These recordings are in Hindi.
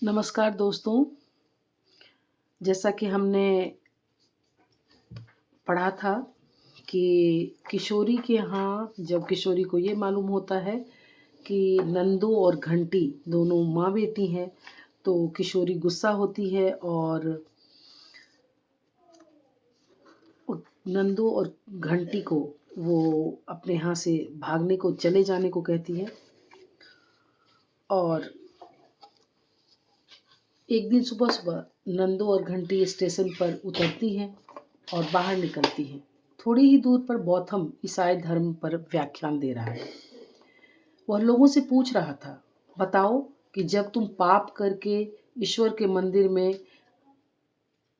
नमस्कार दोस्तों। जैसा कि हमने पढ़ा था कि किशोरी के यहाँ जब किशोरी को ये मालूम होता है कि नंदू और घंटी दोनों माँ बेटी हैं, तो किशोरी गुस्सा होती है और नंदू और घंटी को वो अपने यहाँ से भागने को चले जाने को कहती है। और एक दिन सुबह सुबह नंदू और घंटी स्टेशन पर उतरती हैं और बाहर निकलती हैं। थोड़ी ही दूर पर गौतम ईसाई धर्म पर व्याख्यान दे रहा है। वह लोगों से पूछ रहा था, बताओ कि जब तुम पाप करके ईश्वर के मंदिर में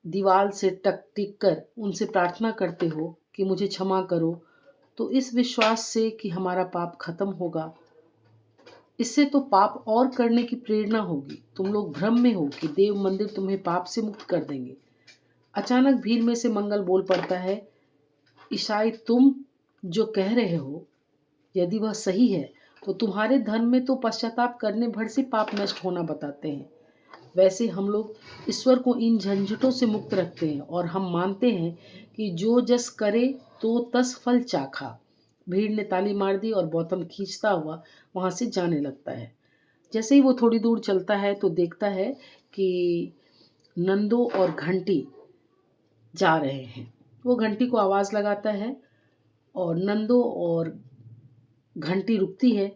दीवार से टिक कर उनसे प्रार्थना करते हो कि मुझे क्षमा करो, तो इस विश्वास से कि हमारा पाप खत्म होगा, इससे तो पाप और करने की प्रेरणा होगी। तुम लोग भ्रम में हो कि देव मंदिर तुम्हें पाप से मुक्त कर देंगे। अचानक भीड़ में से मंगल बोल पड़ता है, ईसाई, तुम जो कह रहे हो यदि वह सही है तो तुम्हारे धर्म में तो पश्चाताप करने भर से पाप नष्ट होना बताते हैं। वैसे हम लोग ईश्वर को इन झंझटों से मुक्त रखते हैं और हम मानते हैं कि जो जस करे तो तस फल चाखा। भीड़ ने ताली मार दी और गौतम खींचता हुआ वहां से जाने लगता है। जैसे ही वो थोड़ी दूर चलता है तो देखता है कि नंदो और घंटी जा रहे हैं। वो घंटी को आवाज़ लगाता है और नंदो और घंटी रुकती है।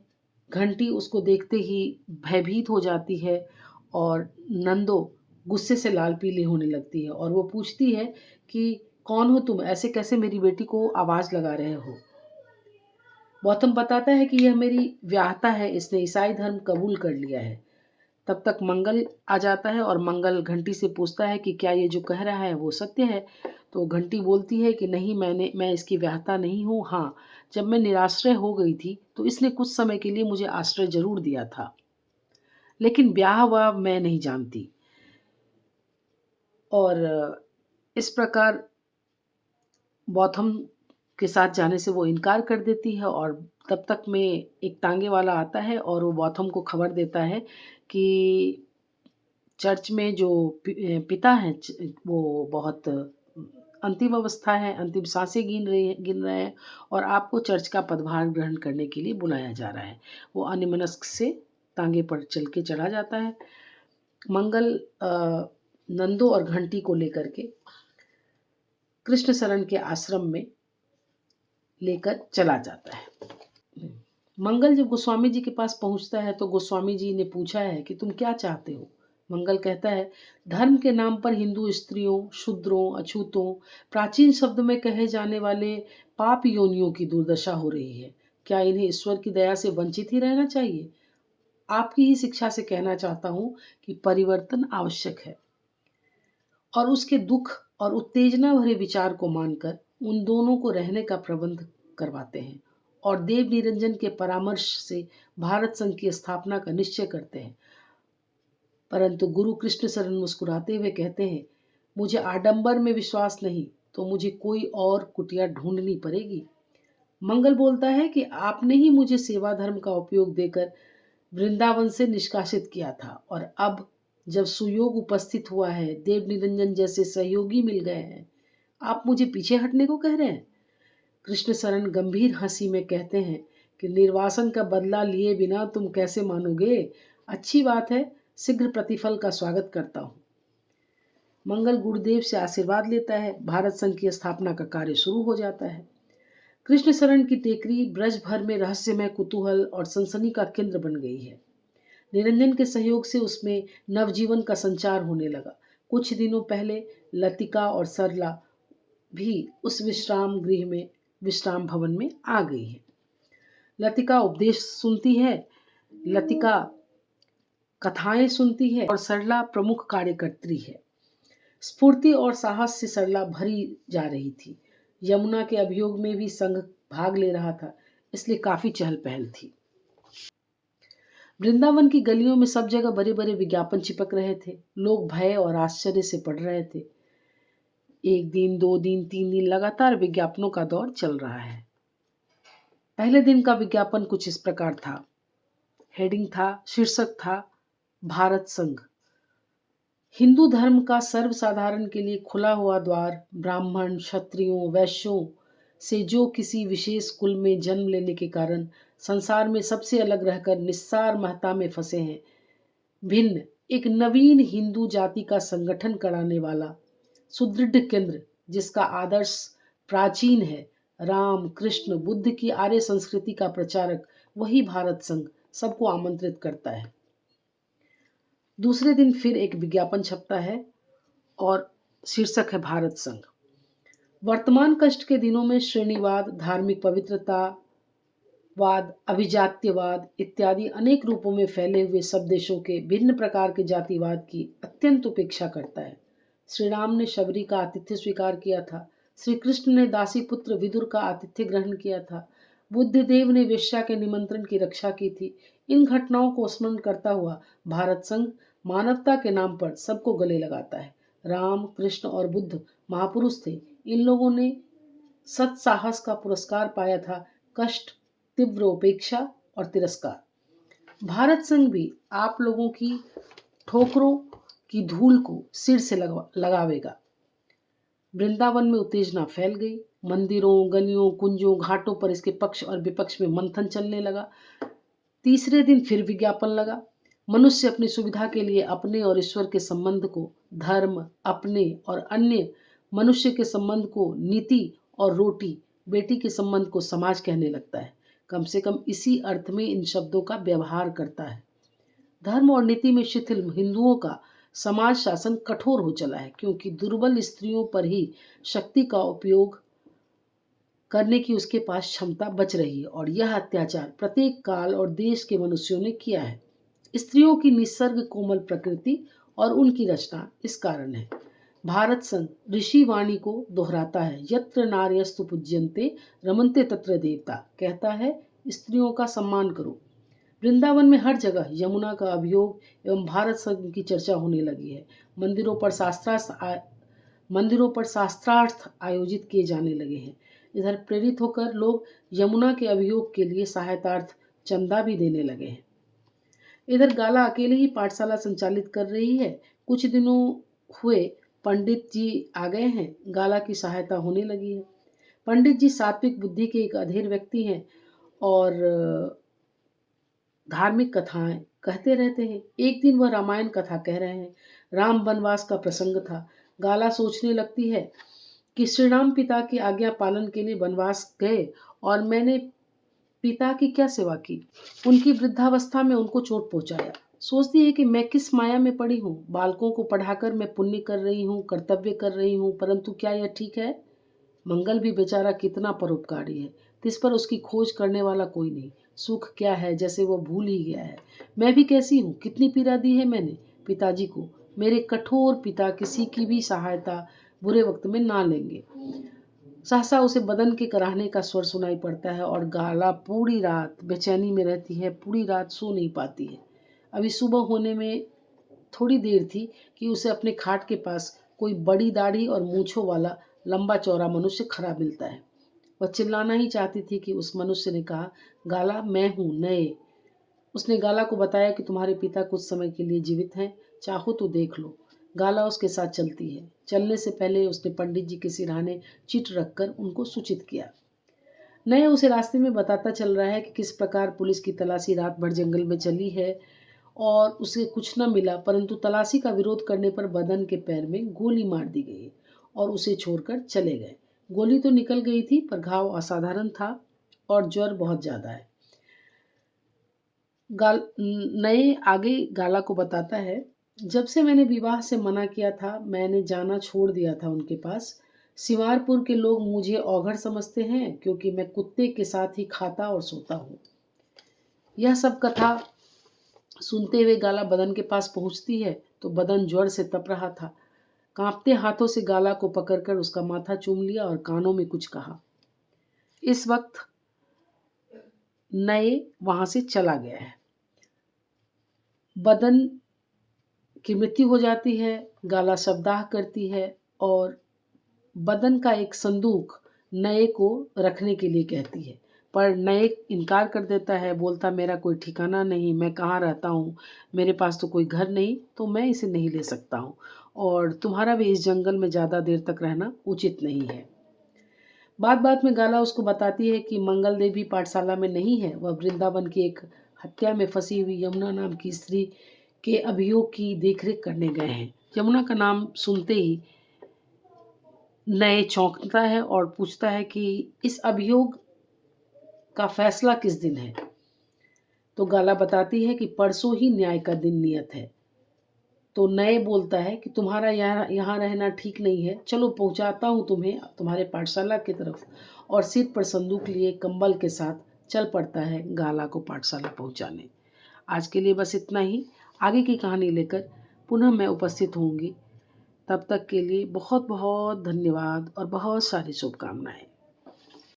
घंटी उसको देखते ही भयभीत हो जाती है और नंदो गुस्से से लाल पीली होने लगती है और वो पूछती है कि कौन हो तुम, ऐसे कैसे मेरी बेटी को आवाज़ लगा रहे हो। गौतम बताता है कि यह मेरी व्याहता है, इसने ईसाई धर्म कबूल कर लिया है। तब तक मंगल आ जाता है और मंगल घंटी से पूछता है कि क्या ये जो कह रहा है वो सत्य है। तो घंटी बोलती है कि नहीं, मैं इसकी व्याहता नहीं हूँ। हाँ, जब मैं निराश्रय हो गई थी तो इसने कुछ समय के लिए मुझे आश्रय जरूर दिया था, लेकिन ब्याह हुआ मैं नहीं जानती। और इस प्रकार बौथम के साथ जाने से वो इनकार कर देती है। और तब तक में एक तांगे वाला आता है और वो बौथम को खबर देता है कि चर्च में जो पिता हैं वो बहुत अंतिम अवस्था है, अंतिम सांसें गिन रहे हैं और आपको चर्च का पदभार ग्रहण करने के लिए बुलाया जा रहा है। वो अन्यमनस्क से तांगे पर चल के चढ़ा जाता है। मंगल नंदो और घंटी को लेकर के कृष्ण शरण के आश्रम में लेकर चला जाता है। मंगल जब गोस्वामी जी के पास पहुंचता है तो गोस्वामी जी ने पूछा है कि तुम क्या चाहते हो। मंगल कहता है, धर्म के नाम पर हिंदू स्त्रियों, शूद्रों, अछूतों, प्राचीन शब्द में कहे जाने वाले पाप योनियों की दुर्दशा हो रही है। क्या इन्हें ईश्वर की दया से वंचित ही रहना चाहिए? आपकी ही शिक्षा से कहना चाहता हूँ कि परिवर्तन आवश्यक है। और उसके दुख और उत्तेजना भरे विचार को मानकर उन दोनों को रहने का प्रबंध करवाते हैं और देव निरंजन के परामर्श से भारत संघ की स्थापना का निश्चय करते हैं। परंतु गुरु कृष्ण शरण मुस्कुराते हुए कहते हैं, मुझे आडंबर में विश्वास नहीं, तो मुझे कोई और कुटिया ढूंढनी पड़ेगी। मंगल बोलता है कि आपने ही मुझे सेवा धर्म का उपयोग देकर वृंदावन से निष्कासित किया था और अब जब सुयोग उपस्थित हुआ है, देव निरंजन जैसे सहयोगी मिल गए हैं, आप मुझे पीछे हटने को कह रहे हैं। कृष्ण शरण गंभीर हंसी में कहते हैं कि निर्वासन का बदला लिए बिना तुम कैसे मानोगे। अच्छी बात है, शीघ्र प्रतिफल का स्वागत करता हूँ। मंगल गुरुदेव से आशीर्वाद लेता है। भारत संघ की स्थापना का कार्य शुरू हो जाता है। कृष्ण शरण की टेकरी ब्रज भर में रहस्यमय कुतूहल और सनसनी का केंद्र बन गई है। निरंजन के सहयोग से उसमें नवजीवन का संचार होने लगा। कुछ दिनों पहले लतिका और सरला भी उस विश्राम भवन में आ गई है। लतिका उपदेश सुनती है, लतिका कथाएं सुनती है और सरला प्रमुख कार्यकर्त्री है। स्फूर्ति और साहस से सरला भरी जा रही थी। यमुना के अभियोग में भी संघ भाग ले रहा था, इसलिए काफी चहल पहल थी। वृंदावन की गलियों में सब जगह बड़े बड़े विज्ञापन चिपक रहे थे। लोग भय और आश्चर्य से पढ़ रहे थे। एक दिन, 2 दिन, 3 दिन लगातार विज्ञापनों का दौर चल रहा है। पहले दिन का विज्ञापन कुछ इस प्रकार था। हेडिंग था, शीर्षक था, भारत संघ। हिंदू धर्म का सर्वसाधारण के लिए खुला हुआ द्वार, ब्राह्मण, क्षत्रियों, वैश्यों से जो किसी विशेष कुल में जन्म लेने के कारण संसार में सबसे अलग रहकर निस्सार महत्ता में फंसे हैं, भिन्न एक नवीन हिंदू जाति का संगठन कराने वाला सुदृढ़ केंद्र, जिसका आदर्श प्राचीन है, राम, कृष्ण, बुद्ध की आर्य संस्कृति का प्रचारक, वही भारत संघ सबको आमंत्रित करता है। दूसरे दिन फिर एक विज्ञापन छपता है और शीर्षक है भारत संघ। वर्तमान कष्ट के दिनों में श्रेणीवाद, धार्मिक पवित्रतावाद, अभिजात्यवाद इत्यादि अनेक रूपों में फैले हुए सब देशों के भिन्न प्रकार के जातिवाद की अत्यंत उपेक्षा करता है। श्री राम ने शबरी का आतिथ्य स्वीकार किया था, श्री कृष्ण ने दासी पुत्र विदुर का आतिथ्य ग्रहण किया था, बुद्ध देव ने वेश्या के निमंत्रण की रक्षा की थी। इन घटनाओं को स्मरण करता हुआ भारत संघ मानवता के नाम पर सबको गले लगाता है। राम, कृष्ण और बुद्ध महापुरुष थे। इन लोगों ने सत्साहस का पुरस्कार पाया था, कष्ट, तीव्र उपेक्षा और तिरस्कार। भारत संघ भी आप लोगों की ठोकरों की धूल को सिर से लगावेगा। वृंदावन में उत्तेजना फैल गई। मंदिरों, गलियों, कुंजों, घाटों पर इसके पक्ष और विपक्ष में मंथन चलने लगा। तीसरे दिन फिर विज्ञापन लगा। मनुष्य अपनी सुविधा के लिए अपने और ईश्वर के संबंध को धर्म, अपने और अन्य मनुष्य के संबंध को नीति और रोटी बेटी के संबंध को समाज कहने लगता है। कम से कम इसी अर्थ में इन शब्दों का व्यवहार करता है। धर्म और नीति में शिथिल हिंदुओं का समाज शासन कठोर हो चला है, क्योंकि दुर्बल स्त्रियों पर ही शक्ति का उपयोग करने की उसके पास क्षमता बच रही है, और यह अत्याचार प्रत्येक काल और देश के मनुष्यों ने किया है। स्त्रियों की निसर्ग कोमल प्रकृति और उनकी रचना इस कारण है। भारत संघ ऋषि वाणी को दोहराता है, यत्र नार्यस्तु पूज्यन्ते रमन्ते तत्र देवता, कहता है स्त्रियों का सम्मान करो। वृंदावन में हर जगह यमुना का अभियोग एवं भारत संघ की चर्चा होने लगी है। मंदिरों पर शास्त्रार्थ आयोजित किए जाने लगे हैं। इधर प्रेरित होकर लोग यमुना के अभियोग के लिए सहायतार्थ चंदा भी देने लगे हैं। इधर गाला अकेले ही पाठशाला संचालित कर रही है। कुछ दिनों हुए पंडित जी आ गए हैं, गाला की सहायता होने लगी है। पंडित जी सात्विक बुद्धि के एक अधेर व्यक्ति हैं और धार्मिक कथाएं कहते रहते हैं। एक दिन वह रामायण कथा कह रहे हैं। राम वनवास का प्रसंग था। गाला सोचने लगती है कि श्री राम पिता की आज्ञा पालन के लिए वनवास गए और मैंने पिता की क्या सेवा की, उनकी वृद्धावस्था में उनको चोट पहुंचाया। सोचती है कि मैं किस माया में पड़ी हूँ। बालकों को पढ़ाकर मैं पुण्य कर रही हूँ, कर्तव्य कर रही हूँ, परंतु क्या यह ठीक है? मंगल भी बेचारा कितना परोपकारी है, तिस पर उसकी खोज करने वाला कोई नहीं। सुख क्या है, जैसे वो भूल ही गया है। मैं भी कैसी हूँ, कितनी पीड़ा दी है मैंने पिताजी को। मेरे कठोर पिता किसी की भी सहायता बुरे वक्त में ना लेंगे। सहसा उसे बदन के कराहने का स्वर सुनाई पड़ता है और गाला पूरी रात बेचैनी में रहती है, पूरी रात सो नहीं पाती है। अभी सुबह होने में थोड़ी देर थी कि उसे अपने खाट के पास कोई बड़ी दाढ़ी और मूंछों वाला लंबा चौड़ा मनुष्य खड़ा मिलता है। वह चिल्लाना ही चाहती थी कि उस मनुष्य ने कहा, गाला मैं हूँ नए। उसने गाला को बताया कि तुम्हारे पिता कुछ समय के लिए जीवित हैं, चाहो तो देख लो। गाला उसके साथ चलती है। चलने से पहले उसने पंडित जी के सिरहाने चिट रखकर उनको सूचित किया। नए उसे रास्ते में बताता चल रहा है कि किस प्रकार पुलिस की तलाशी रात भर जंगल में चली है और उसे कुछ न मिला, परंतु तलाशी का विरोध करने पर बदन के पैर में गोली मार दी गई और उसे छोड़कर चले गए। गोली तो निकल गई थी पर घाव असाधारण था और ज्वर बहुत ज़्यादा है। नए आगे गाला को बताता है, जब से मैंने विवाह से मना किया था, मैंने जाना छोड़ दिया था उनके पास। सिवारपुर के लोग मुझे औघड़ समझते हैं क्योंकि मैं कुत्ते के साथ ही खाता और सोता हूँ। यह सब कथा सुनते हुए गाला बदन के पास पहुंचती है तो बदन ज्वर से तप रहा था। कांपते हाथों से गाला को पकड़कर उसका माथा चूम लिया और कानों में कुछ कहा। इस वक्त नए वहां से चला गया है। बदन की मृत्यु हो जाती है। गाला शवदाह करती है और बदन का एक संदूक नए को रखने के लिए कहती है। पर नए इनकार कर देता है, बोलता मेरा कोई ठिकाना नहीं, मैं कहाँ रहता हूँ, मेरे पास तो कोई घर नहीं, तो मैं इसे नहीं ले सकता हूँ और तुम्हारा भी इस जंगल में ज़्यादा देर तक रहना उचित नहीं है। बात बात में गाला उसको बताती है कि मंगल देवी पाठशाला में नहीं है, वह वृंदावन की एक हत्या में फंसी हुई यमुना नाम की स्त्री के अभियोग की देखरेख करने गए हैं। यमुना का नाम सुनते ही नए चौंकता है और पूछता है कि इस अभियोग का फैसला किस दिन है। तो गाला बताती है कि परसों ही न्याय का दिन नियत है। तो नए बोलता है कि तुम्हारा यहाँ रहना ठीक नहीं है, चलो पहुँचाता हूँ तुम्हें तुम्हारे पाठशाला की तरफ, और सिर पर संदूक लिए कंबल के साथ चल पड़ता है गाला को पाठशाला पहुँचाने। आज के लिए बस इतना ही। आगे की कहानी लेकर पुनः मैं उपस्थित होंगी। तब तक के लिए बहुत बहुत धन्यवाद और बहुत सारी शुभकामनाएं।